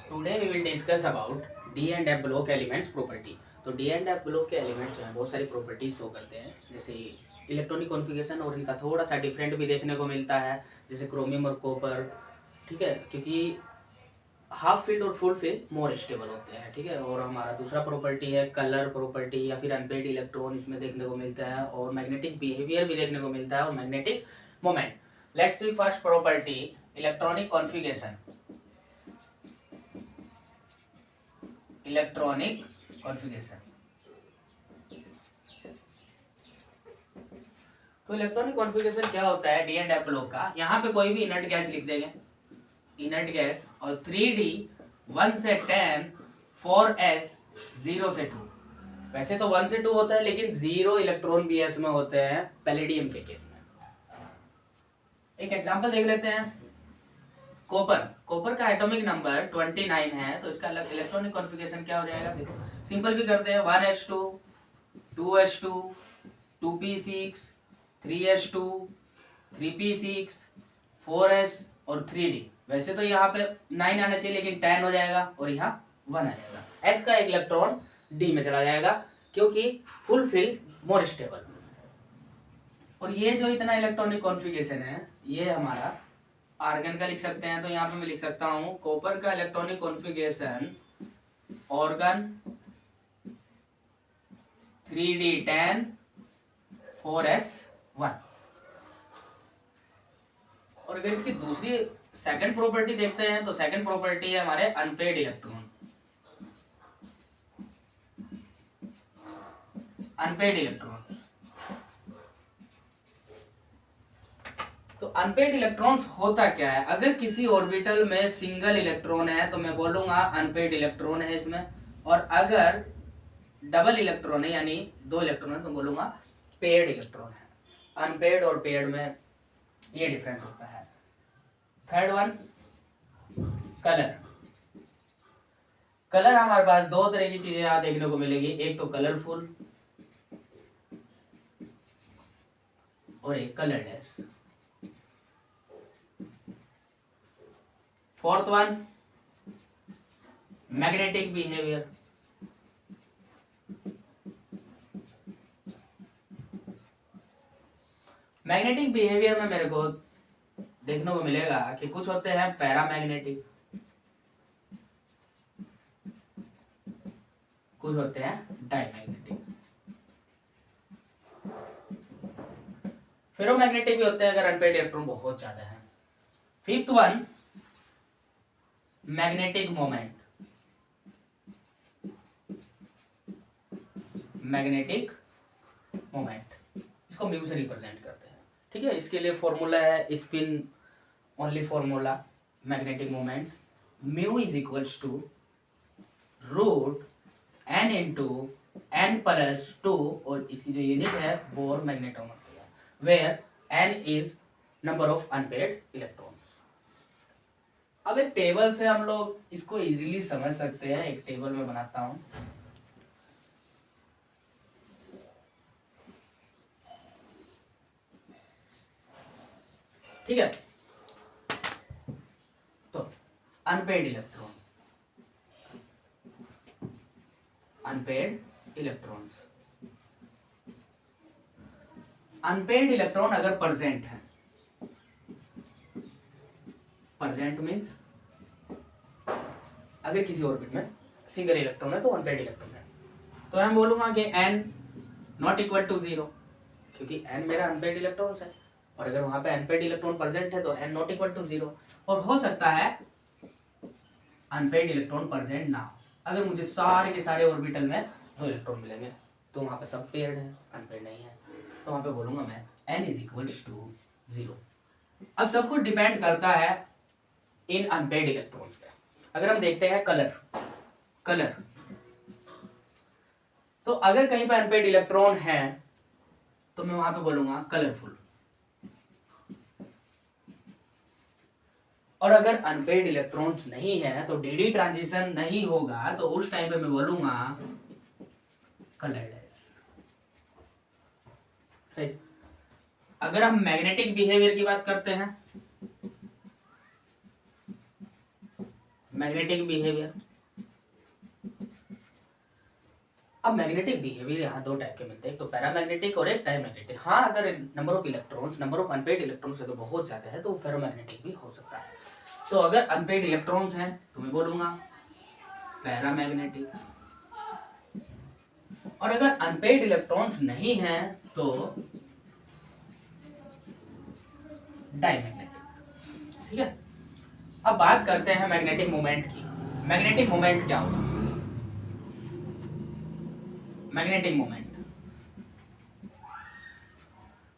Today we will discuss about d and f block elements property. तो d and f block के elements जो हैं बहुत सारी प्रॉपर्टीज शो करते हैं, जैसे इलेक्ट्रॉनिक कॉन्फ़िगरेशन, और इनका थोड़ा सा डिफरेंट भी देखने को मिलता है, जैसे क्रोमियम और कॉपर। ठीक है, क्योंकि हाफ फील्ड और फुल फील्ड मोर स्टेबल होते हैं। ठीक है, और हमारा दूसरा प्रॉपर्टी है कलर प्रॉपर्टी या फिर अनपेड इलेक्ट्रॉन, इसमें देखने को मिलता है, और मैग्नेटिक बिहेवियर भी देखने को मिलता है, और magnetic moment. Let's see first property, electronic configuration. Electronic configuration, तो इलेक्ट्रॉनिक कॉन्फ़िगरेशन क्या होता है डी एंड एफ ब्लॉक का। यहाँ पे कोई भी इनर्ट गैस लिख देंगे, इनर्ट गैस, और 3D 1 से 10 4s 0 से 2। वैसे तो 1 से 2 होता है, लेकिन 0 इलेक्ट्रॉन भी इसमें होते हैं पैलेडियम के केस में। एक एग्जांपल देख लेते हैं। कॉपर, कॉपर का एटॉमिक नंबर 29 है, तो इसका इलेक्ट्रॉनिक कॉन्फ़िगरेशन क्या हो जाएगा, देखो सिंपल भी करते हैं। 1s2 2s2 2p6 3s2 3p6 4s और 3d। वैसे तो यहाँ पे 9 आना चाहिए, लेकिन 10 हो जाएगा, और यहाँ 1 आ जाएगा। s का एक इलेक्ट्रॉन d में चला जाएगा, क्योंकि फुल फील्ड मोर स्टेबल। और ये जो इतना इलेक्ट्रॉनिक कॉन्फ़िगरेशन है, ये हमारा आर्गन का लिख सकते हैं। तो यहाँ पे मैं लिख सकता हूँ कॉपर का electronic configuration organ 3d10 4s1। और अगर इसकी दूसरी सेकंड प्रॉपर्टी देखते हैं, तो सेकंड प्रॉपर्टी है हमारे अनपेड इलेक्ट्रॉन। अनपेड इलेक्ट्रॉन, तो अनपेड इलेक्ट्रॉन्स होता क्या है। अगर किसी ऑर्बिटल में सिंगल इलेक्ट्रॉन है तो मैं बोलूंगा अनपेड इलेक्ट्रॉन है इसमें, और अगर डबल इलेक्ट्रॉन है यानी 2 इलेक्ट्रॉन है तो बोलूंगा पेड इलेक्ट्रॉन है। अनपेड और पेड में ये डिफरेंस होता है। Third one, colour. कलर हमारे पास दो तरह की चीजें यहां देखने को मिलेगी, एक तो कलरफुल और एक colourless. Fourth one, magnetic behaviour. Magnetic behaviour में मेरे को देखने को मिलेगा कि कुछ होते हैं पैरामैग्नेटिक, कुछ होते हैं डायमैग्नेटिक। फेरोमैग्नेटिक भी होते हैं अगर अनपेड इलेक्ट्रॉन बहुत ज्यादा है। Fifth one, magnetic moment. Magnetic moment, इसको म्यू से रिप्रेजेंट करते हैं। ठीक है, इसके लिए फॉर्मूला है spin only formula magnetic moment, mu is equals to root n into n plus 2, और इसकी जो यूनिट है बोर मैग्नेटोमीटर है, where n is number of unpaired electrons. अब एक टेबल से हम लोग इसको इजीली समझ सकते हैं। एक टेबल में बनाता हूं, ठीक है। तो unpaired electron, unpaired electrons, unpaired electron अगर प्रेजेंट है, प्रेजेंट मींस अगर किसी ऑर्बिट में सिंगल इलेक्ट्रॉन है तो अनपेड इलेक्ट्रॉन है, तो मैं बोलूंगा कि n नॉट इक्वल टू 0, क्योंकि n मेरा अनपेड इलेक्ट्रॉन है, और अगर वहां पे अनपेड इलेक्ट्रॉन प्रेजेंट है तो n नॉट इक्वल टू 0। और हो सकता है अनपेड इलेक्ट्रॉन प्रेजेंट ना हो। अगर मुझे सारे के सारे ऑर्बिटल में 2 इलेक्ट्रॉन मिलेंगे तो वहां पे सब पेयर्ड है, अनपेड नहीं है, तो वहां पे बोलूंगा मैं n इज इक्वल्स टू 0। अब सब कुछ डिपेंड करता है इन अनपेड इलेक्ट्रॉन्स पे। अगर हम देखते हैं कलर, कलर, तो अगर कहीं पर अनपेड इलेक्ट्रॉन है तो मैं वहां पे बोलूंगा कलरफुल, और अगर अनपेड इलेक्ट्रॉन्स नहीं है तो डी ट्रांजिशन नहीं होगा, तो उस टाइम पे मैं बोलूंगा कलरलेस। राइट। अगर हम मैग्नेटिक बिहेवियर की बात करते हैं, मैग्नेटिक बिहेवियर। अब मैग्नेटिक बिहेवियर यहाँ दो टाइप के मिलते हैं, एक तो पैरामैग्नेटिक और एक डायमैग्नेटिक। हाँ, अगर number of electrons, number of unpaired electrons अगर बहुत ज्यादा है तो फेरोमैग्नेटिक भी हो सकता है। तो अगर अनपेड इलेक्ट्रॉन्स हैं तो मैं बोलूंगा पैरामैग्नेटिक, और अगर अनपेड इलेक्ट्रॉन्स नहीं हैं तो डायमैग्नेटिक। ठीक है, अब बात करते हैं मैग्नेटिक मोमेंट की। मैग्नेटिक मोमेंट क्या होगा? Magnetic moment,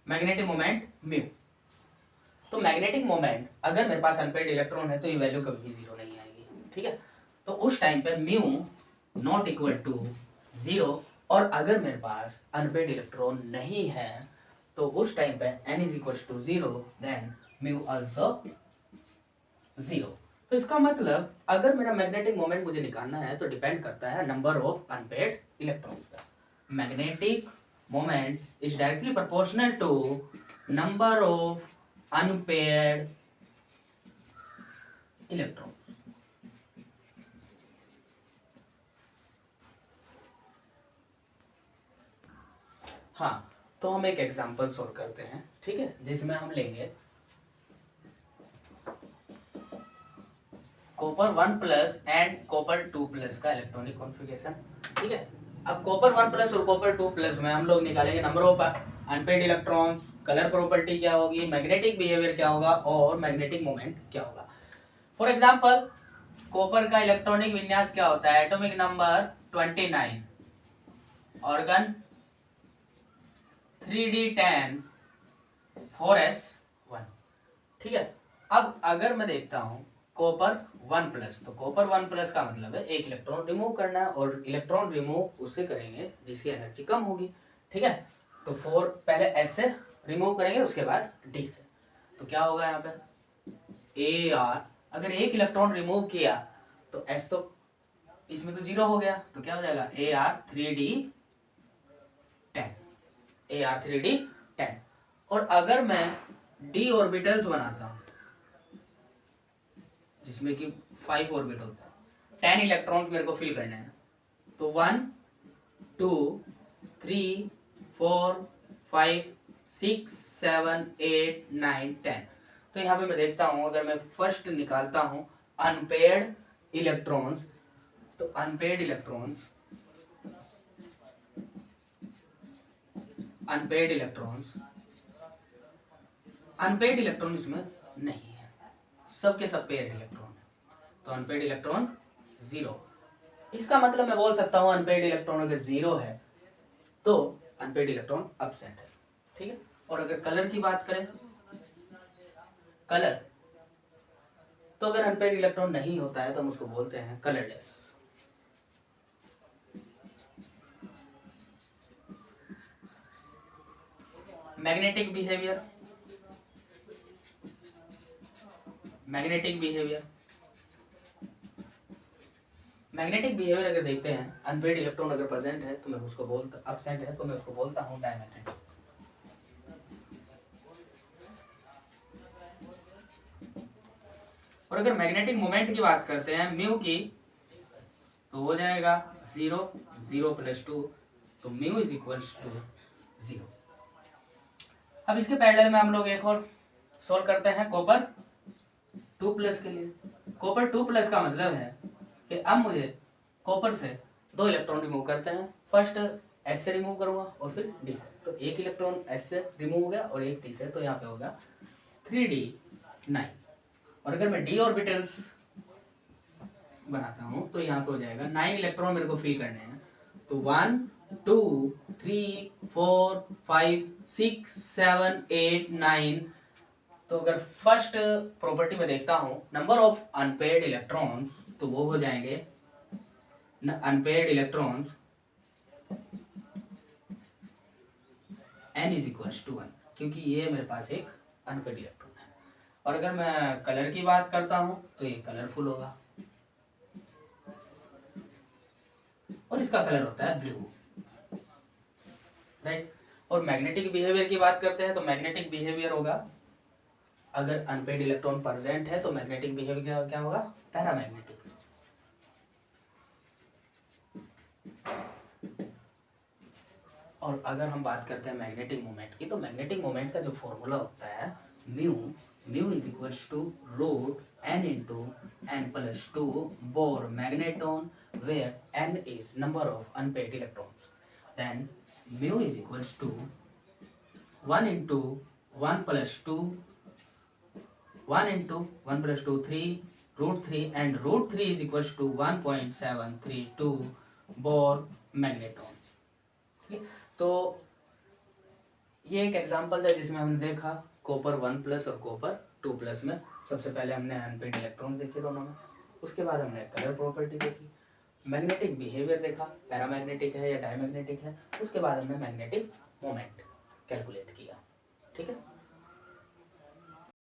magnetic moment mu. तो मैग्नेटिक मोमेंट, अगर मेरे पास अनपेड इलेक्ट्रॉन है तो ये वैल्यू कभी भी जीरो नहीं आएगी। ठीक है, तो उस टाइम पे mu not equal to zero, और अगर मेरे पास अनपेड इलेक्ट्रॉन नहीं है तो उस टाइम पे n is equal to zero, then mu also zero. तो इसका मतलब अगर मेरा मैग्नेटिक मोमेंट मुझे निकालना है तो डिपेंड करता है नंबर ऑफ अनपेड इलेक्ट्रॉन्स पर। Magnetic moment is directly proportional to number of unpaired electrons. हाँ, तो हम एक एग्जांपल सॉल्व करते हैं, ठीक है, जिसमें हम लेंगे copper 1 plus and copper 2 plus का इलेक्ट्रॉनिक कॉन्फ़िगरेशन। ठीक है, अब कॉपर 1 प्लस और कॉपर 2 प्लस में हम लोग निकालेंगे number of unpaired electrons, colour property क्या होगी, मैग्नेटिक बिहेवियर क्या होगा और मैग्नेटिक मोमेंट क्या होगा। फॉर एग्जांपल कॉपर का इलेक्ट्रॉनिक विन्यास क्या होता है? Atomic number 29, organ 3d10 4s1। ठीक है, अब अगर मैं देखता हूं कॉपर 1 प्लस, तो कॉपर 1 प्लस का मतलब है एक इलेक्ट्रॉन रिमूव करना है, और इलेक्ट्रॉन रिमूव उससे करेंगे जिसकी एनर्जी कम होगी। ठीक है, तो 4 पहले एस से रिमूव करेंगे, उसके बाद डी से। तो क्या होगा यहाँ पे ए आर, अगर एक इलेक्ट्रॉन रिमूव किया तो एस तो इसमें तो जीरो हो गया, तो क्या हो जाएगा A R 3d10, A R 3d10। और अगर मैं डी ऑर्बिटल्स बनाता हूं जिसमें कि 5 ऑर्बिट होता है, 10 इलेक्ट्रॉन्स मेरे को फिल करने हैं, तो 1 2 3 4 5 6 7 8 9 10। तो यहाँ पे मैं देखता हूँ अगर मैं फर्स्ट निकालता हूँ अनपेड इलेक्ट्रॉन्स, तो unpaired electrons, unpaired electrons, unpaired electron इसमें नहीं है, सबके सब पेड इलेक्ट्रॉन है, तो अनपेड इलेक्ट्रॉन जीरो। इसका मतलब मैं बोल सकता हूँ अनपेड इलेक्ट्रॉन अगर जीरो है तो अनपेड इलेक्ट्रॉन एब्सेंट है। ठीक है, और अगर कलर की बात करें, कलर, तो अगर अनपेड इलेक्ट्रॉन नहीं होता है तो हम उसको बोलते हैं colourless. Magnetic behaviour, magnetic behaviour, magnetic behaviour अगर देखते हैं, अनपेड इलेक्ट्रॉन अगर प्रेजेंट है तो मैं उसको बोलता, एब्सेंट है तो मैं उसको बोलता हूं डायमैग्नेटिक। और अगर मैग्नेटिक मोमेंट की बात करते हैं म्यू की, तो हो जाएगा 0 0 + 2, तो म्यू इज इक्वल टू 0। अब इसके पैरेलल में हम लोग एक और सोल्व करते हैं कॉपर 2 प्लस के लिए। कॉपर 2 प्लस का मतलब है कि अब मुझे कॉपर से 2 इलेक्ट्रॉन रिमूव करते हैं, फर्स्ट एस से रिमूव करूंगा और फिर डी से, तो एक इलेक्ट्रॉन एस से रिमूव हो गया और एक डी से, तो यहाँ पे होगा 3d9। और अगर मैं डी ऑर्बिटल्स बनाता हूँ तो यहाँ पे हो जाएगा 9 इलेक्ट्रॉन मेरे को फिल करने हैं, तो 1 2 3 4 5 6 7 8 9। तो अगर फर्स्ट प्रॉपर्टी में देखता हूँ नंबर ऑफ अनपेड इलेक्ट्रॉन्स, तो वो हो जाएंगे unpaired electrons n is equal to 1, क्योंकि ये मेरे पास एक अनपेड इलेक्ट्रॉन है। और अगर मैं कलर की बात करता हूं तो ये कलरफुल होगा, और इसका कलर होता है ब्लू, राइट। और मैग्नेटिक बिहेवियर की बात करते हैं तो मैग्नेटिक बिहेवियर होगा, अगर अनपेड इलेक्ट्रॉन प्रेजेंट है तो मैग्नेटिक बिहेवियर क्या होगा पैरामैग्नेटिक। और अगर हम बात करते हैं मैग्नेटिक मोमेंट की, तो मैग्नेटिक मोमेंट का जो फॉर्मूला होता है mu mu is equals to root n into n plus two Bohr magneton where n is number of unpaired electrons, then mu is equals to 1 into 1 plus 2 1 into 1 plus 2 3 root 3 and root 3 is equals to 1.732 bore magneton. ठीक है, तो ये एक example था जिसमें हमने देखा copper 1 plus और कॉपर 2 प्लस में सबसे पहले हमने अनपेड इलेक्ट्रॉन्स देखे दोनों में, उसके बाद हमने कलर प्रॉपर्टी देखी, मैग्नेटिक बिहेवियर देखा पैरामैग्नेटिक है या डायमैग्नेटिक है, उसके बाद हमने मैग्नेटिक मोमेंट कैलकुलेट किया। ठीक है।